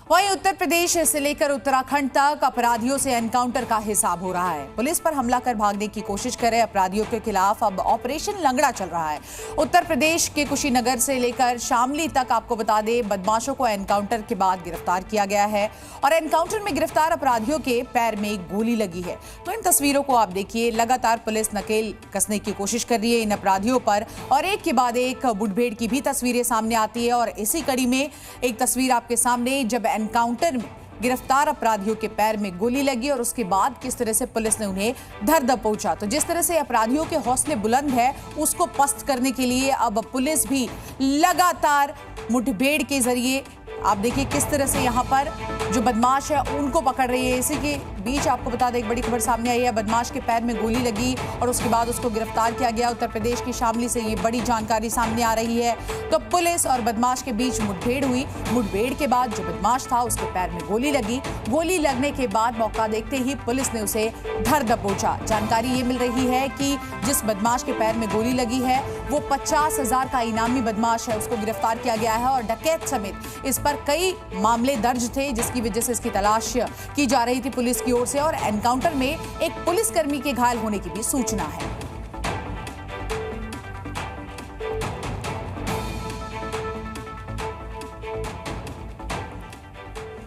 वहीं उत्तर प्रदेश से लेकर उत्तराखंड तक अपराधियों से एनकाउंटर का हिसाब हो रहा है। पुलिस पर हमला कर भागने की कोशिश कर रहे अपराधियों के खिलाफ अब ऑपरेशन लंगड़ा चल रहा है। उत्तर प्रदेश के कुशीनगर से लेकर शामली तक आपको बता दें, बदमाशों को एनकाउंटर के बाद गिरफ्तार किया गया है और एनकाउंटर में गिरफ्तार अपराधियों के पैर में गोली लगी है। तो इन तस्वीरों को आप देखिए, लगातार पुलिस नकेल कसने की कोशिश कर रही है इन अपराधियों पर और एक के बाद एक मुठभेड़ की भी तस्वीरें सामने आती है। और इसी कड़ी में एक तस्वीर आपके सामने, जब एनकाउंटर में गिरफ्तार अपराधियों के पैर में गोली लगी और उसके बाद किस तरह से पुलिस ने उन्हें धर दबोचा। तो जिस तरह से अपराधियों के हौसले बुलंद है, उसको पस्त करने के लिए अब पुलिस भी लगातार मुठभेड़ के जरिए आप देखिए किस तरह से यहाँ पर जो बदमाश है उनको पकड़ रही है। इसी के बीच आपको बता दें, एक बड़ी खबर सामने आई है, बदमाश के पैर में गोली लगी और उसके बाद उसको गिरफ्तार किया गया। उत्तर प्रदेश की शामली से ये बड़ी जानकारी सामने आ रही है। तो पुलिस और बदमाश के बीच मुठभेड़ हुई। मुठभेड़ के बाद जो बदमाश था उसके पैर में गोली लगी। गोली लगने के बाद मौका देखते ही पुलिस ने उसे धर दबोचा। जानकारी ये मिल रही है कि जिस बदमाश के पैर में गोली लगी है वो 50,000 का इनामी बदमाश है, उसको गिरफ्तार किया गया है और डकैत समेत इस पर कई मामले दर्ज थे, जिसकी वजह से इसकी तलाश की जा रही थी पुलिस की ओर से। और एनकाउंटर में एक पुलिसकर्मी के घायल होने की भी सूचना है।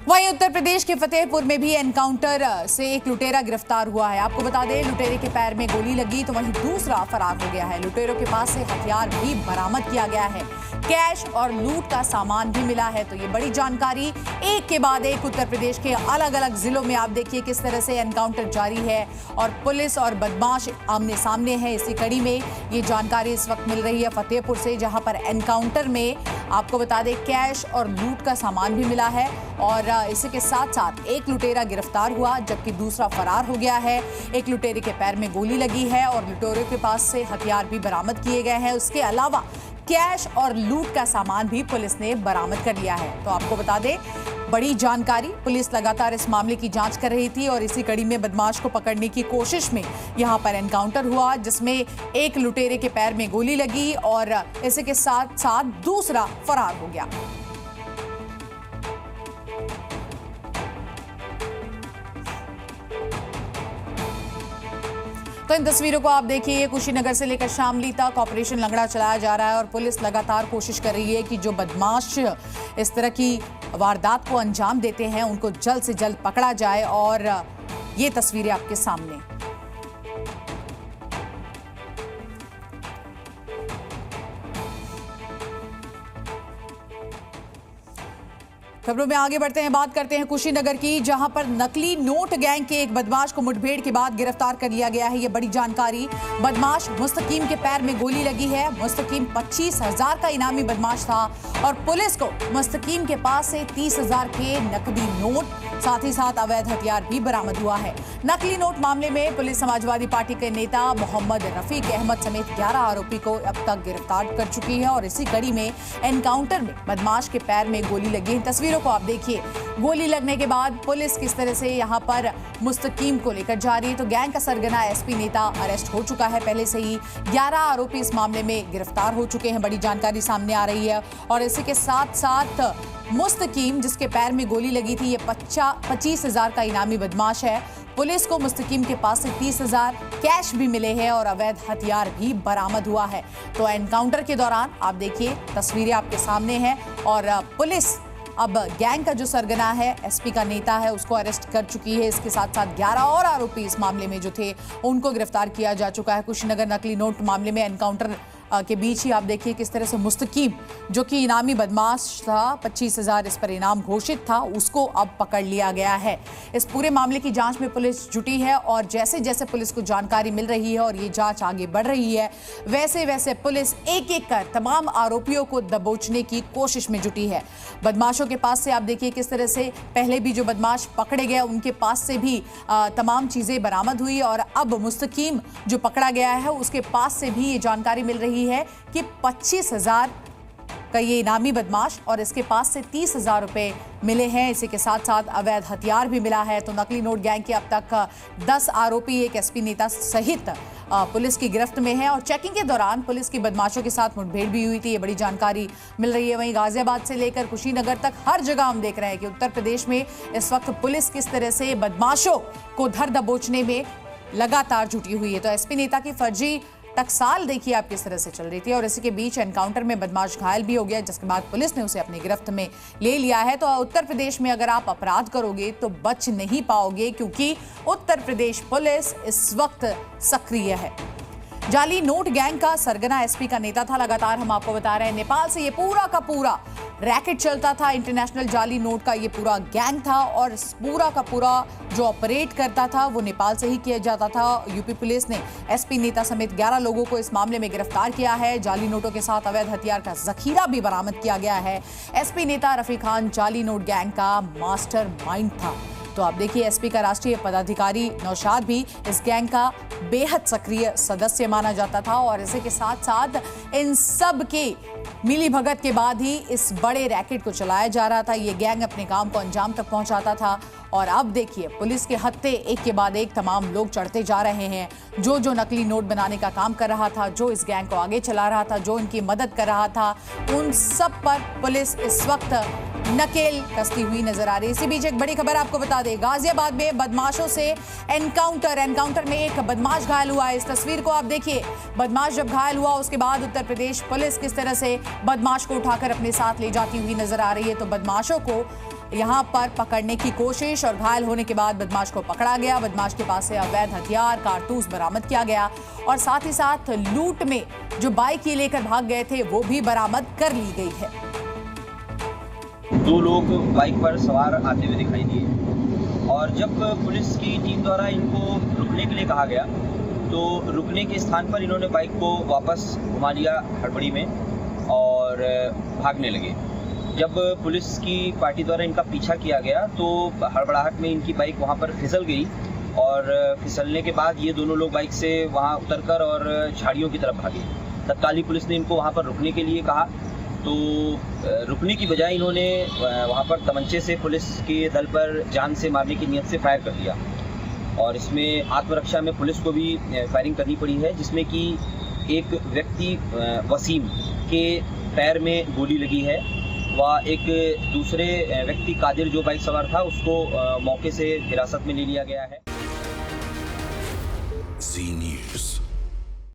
वहीं उत्तर प्रदेश के फतेहपुर में भी एनकाउंटर से एक लुटेरा गिरफ्तार हुआ है। आपको बता दें, लुटेरे के पैर में गोली लगी तो वहीं दूसरा फरार हो गया है। लुटेरों के पास से हथियार भी बरामद किया गया है, कैश और लूट का सामान भी मिला है। तो ये बड़ी जानकारी एक के बाद एक उत्तर प्रदेश के अलग अलग जिलों में आप देखिए किस तरह से एनकाउंटर जारी है और पुलिस और बदमाश आमने सामने है। इसी कड़ी में ये जानकारी इस वक्त मिल रही है फतेहपुर से, जहां पर एनकाउंटर में आपको बता दें कैश और लूट का सामान भी मिला है और इसी के साथ साथ एक लुटेरा गिरफ्तार हुआ जबकि दूसरा फरार हो गया है। एक लुटेरे के पैर में गोली लगी है और लुटेरों के पास से हथियार भी बरामद किए गए हैं। उसके अलावा कैश और लूट का सामान भी पुलिस ने बरामद कर लिया है। तो आपको बता दें, बड़ी जानकारी, पुलिस लगातार इस मामले की जांच कर रही थी और इसी कड़ी में बदमाश को पकड़ने की कोशिश में यहां पर एनकाउंटर हुआ, जिसमें एक लुटेरे के पैर में गोली लगी और इसी के साथ साथ दूसरा फरार हो गया। तो इन तस्वीरों को आप देखिए, कुशीनगर से लेकर शामली तक ऑपरेशन लंगड़ा चलाया जा रहा है और पुलिस लगातार कोशिश कर रही है कि जो बदमाश इस तरह की वारदात को अंजाम देते हैं उनको जल्द से जल्द पकड़ा जाए। और ये तस्वीरें आपके सामने। खबरों में आगे बढ़ते हैं, बात करते हैं कुशीनगर की, जहां पर नकली नोट गैंग के एक बदमाश को मुठभेड़ के बाद गिरफ्तार कर लिया गया है। ये बड़ी जानकारी, बदमाश मुस्तकीम के पैर में गोली लगी है। मुस्तकीम 25,000 का इनामी बदमाश था और पुलिस को मुस्तकीम के पास से 30,000 के नकली नोट, साथ ही साथ अवैध हथियार भी बरामद हुआ है। नकली नोट मामले में पुलिस समाजवादी पार्टी के नेता मोहम्मद रफीक अहमद समेत 11 आरोपी को अब तक गिरफ्तार कर चुकी है और इसी कड़ी में एनकाउंटर में बदमाश के पैर में गोली लगी। तस्वीरों को आप देखिए, गोली लगने के बाद पुलिस किस तरह से यहां पर मुस्तकीम को लेकर जा रही है। तो गैंग का सरगना एसपी नेता अरेस्ट हो चुका है पहले से ही। 11 आरोपी इस मामले में गिरफ्तार हो चुके हैं, बड़ी जानकारी सामने आ रही है। और इसी के साथ साथ मुस्तकीम, जिसके पैर में गोली लगी थी, ये 25,000 का इनामी बदमाश है। पुलिस को मुस्तकीम के पास से 30,000 कैश भी मिले हैं और अवैध हथियार भी बरामद हुआ है। तो एनकाउंटर के दौरान आप देखिए, तस्वीरें आपके सामने हैं और पुलिस अब गैंग का जो सरगना है, एसपी का नेता है, उसको अरेस्ट कर चुकी है। इसके साथ साथ 11 और आरोपी इस मामले में जो थे उनको गिरफ्तार किया जा चुका है। कुशीनगर नकली नोट मामले में एनकाउंटर के बीच ही आप देखिए किस तरह से मुस्तकीम, जो कि इनामी बदमाश था, 25,000 इस पर इनाम घोषित था, उसको अब पकड़ लिया गया है। इस पूरे मामले की जांच में पुलिस जुटी है और जैसे जैसे पुलिस को जानकारी मिल रही है और ये जांच आगे बढ़ रही है, वैसे वैसे पुलिस एक एक कर तमाम आरोपियों को दबोचने की कोशिश में जुटी है। बदमाशों के पास से आप देखिए किस तरह से पहले भी जो बदमाश पकड़े गए उनके पास से भी तमाम चीजें बरामद हुई और अब मुस्तकीम जो पकड़ा गया है उसके पास से भी ये जानकारी मिल रही है कि 25,000 का ये इनामी बदमाश और इसके पास से 30,000 रुपए मिले हैं। इसी के साथ साथ अवैध हथियार भी मिला है। तो नकली नोट गैंग के अब तक 10 आरोपी, एक एसपी नेता सहित पुलिस की गिरफ्त में है और चेकिंग के दौरान पुलिस की बदमाशों के साथ मुठभेड़ भी हुई थी। ये बड़ी जानकारी मिल रही है। वहीं गाजियाबाद से लेकर कुशीनगर तक हर जगह हम देख रहे हैं कि उत्तर प्रदेश में इस वक्त पुलिस किस तरह से बदमाशों को धर दबोचने में लगातार जुटी हुई है। तो एसपी नेता की फर्जी टकसाल देखिए आप किस तरह से चल रही थी और इसी के बीच एनकाउंटर में बदमाश घायल भी हो गया, जिसके बाद पुलिस ने उसे अपनी गिरफ्त में ले लिया है। तो उत्तर प्रदेश में अगर आप अपराध करोगे तो बच नहीं पाओगे, क्योंकि उत्तर प्रदेश पुलिस इस वक्त सक्रिय है। जाली नोट गैंग का सरगना एसपी का नेता था। लगातार हम आपको बता रहे हैं नेपाल से ये पूरा का पूरा रैकेट चलता था। इंटरनेशनल जाली नोट का ये पूरा गैंग था और पूरा का पूरा जो ऑपरेट करता था वो नेपाल से ही किया जाता था। यूपी पुलिस ने एसपी नेता समेत 11 लोगों को इस मामले में गिरफ्तार किया है। जाली नोटों के साथ अवैध हथियार का जखीरा भी बरामद किया गया है। एसपी नेता रफी खान जाली नोट गैंग का मास्टरमाइंड था। तो आप देखिए एसपी का राष्ट्रीय पदाधिकारी नौशाद भी इस गैंग का बेहद सक्रिय सदस्य माना जाता था और इसी के साथ साथ इन सब के मिली भगत के बाद ही इस बड़े रैकेट को चलाया जा रहा था। ये गैंग अपने काम को अंजाम तक पहुंचाता था और अब देखिए पुलिस के हत्थे एक के बाद एक तमाम लोग चढ़ते जा रहे हैं। जो नकली नोट बनाने का काम कर रहा था, जो इस गैंग को आगे चला रहा था, जो इनकी मदद कर रहा था, उन सब पर पुलिस इस वक्त नकेल कसती हुई नजर आ रही है। इसी बीच एक बड़ी खबर आपको बता दें, गाजियाबाद में बदमाशों से एनकाउंटर में एक बदमाश घायल हुआ है। इस तस्वीर को आप देखिए। बदमाश जब घायल हुआ उसके बाद उत्तर प्रदेश पुलिस किस तरह से बदमाश को उठाकर अपने साथ ले जाती हुई नजर आ रही है। तो बदमाशों को यहां पर पकड़ने की कोशिश और घायल होने के बाद बदमाश को पकड़ा गया। बदमाश के पास से अवैध हथियार कारतूस बरामद किया गया और साथ ही साथ लूट में जो बाइक ये लेकर भाग गए थे वो भी बरामद कर ली गई है। 2 लोग बाइक पर सवार आते हुए दिखाई दिए और जब पुलिस की टीम द्वारा इनको रुकने के लिए कहा गया तो रुकने के स्थान पर इन्होंने बाइक को वापस घुमा लिया हड़बड़ी में और भागने लगे। जब पुलिस की पार्टी द्वारा इनका पीछा किया गया तो हड़बड़ाहट में इनकी बाइक वहां पर फिसल गई और फिसलने के बाद ये दोनों लोग बाइक से वहां उतरकर और झाड़ियों की तरफ भागे। तत्कालीन पुलिस ने इनको वहां पर रुकने के लिए कहा तो रुकने की बजाय इन्होंने वहां पर तमंचे से पुलिस के दल पर जान से मारने की नीयत से फायर कर दिया और इसमें आत्मरक्षा में पुलिस को भी फायरिंग करनी पड़ी है, जिसमें कि एक व्यक्ति वसीम के पैर में गोली लगी है व एक दूसरे व्यक्ति कादिर जो बाइक सवार था उसको मौके से हिरासत में ले लिया गया है। जी न्यूज़।